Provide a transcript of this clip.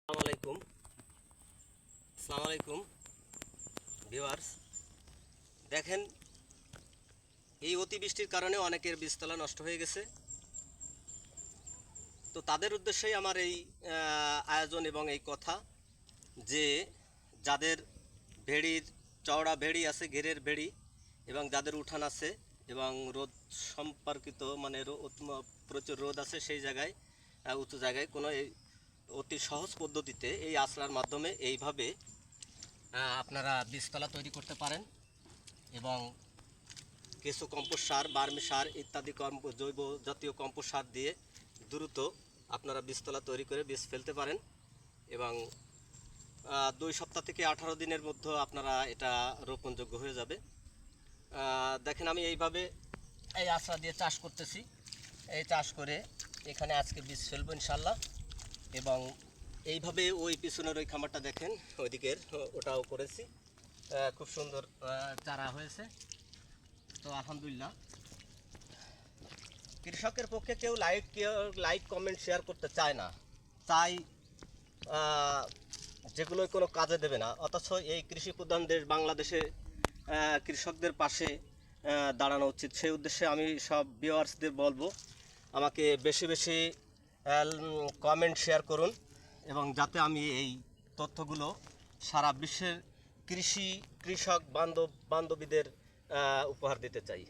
আসসালামু আলাইকুম ভিউয়ার্স। দেখেন, এই অতিবৃষ্টির কারণে অনেকের বীজতলা নষ্ট হয়ে গেছে। তো তাদের উদ্দেশ্যেই আমার এই আয়োজন এবং এই কথা যে যাদের ভেড়ির চওড়া ভেড়ি আছে, ঘেরের ভেড়ি, এবং যাদের উঠান আছে এবং রোদ সম্পর্কিত মানে প্রচুর রোদ আছে সেই জায়গায়, উঁচু জায়গায় কোনো এই অতি সহজ পদ্ধতিতে এই আশ্রয়ের মাধ্যমে এইভাবে আপনারা বীজতলা তৈরি করতে পারেন এবং কিছু কম্পোস্ট সার, বার্মি সার ইত্যাদি জৈব জাতীয় কম্পোস্ট সার দিয়ে দ্রুত আপনারা বীজতলা তৈরি করে বীজ ফেলতে পারেন এবং 2 সপ্তাহ থেকে 18 দিনের মধ্যে আপনারা এটা রোপণযোগ্য হয়ে যাবে। দেখেন, আমি এইভাবে এই আশ্রা দিয়ে চাষ করতেছি। এই চাষ করে এখানে আজকে বীজ ফেলবো ইনশাল্লাহ। এবং এইভাবে ওই পিছনের ওই খামারটা দেখেন, ওইদিকের ওটাও করেছি, খুব সুন্দর চারা হয়েছে। তো আলহামদুলিল্লাহ, কৃষকের পক্ষে কেউ লাইক কমেন্ট শেয়ার করতে চায় না, চাই যেগুলো কোনো কাজে দেবে না। অথচ এই কৃষি প্রধান দেশ বাংলাদেশে কৃষকদের পাশে দাঁড়ানো উচিত। সেই উদ্দেশ্যে আমি সব ভিউয়ার্সদের বলবো, আমাকে বেশি বেশি কমেন্ট শেয়ার করুন এবং যাতে আমি এই তথ্যগুলো সারা বিশ্বের কৃষক বান্ধবীদের উপহার দিতে চাই।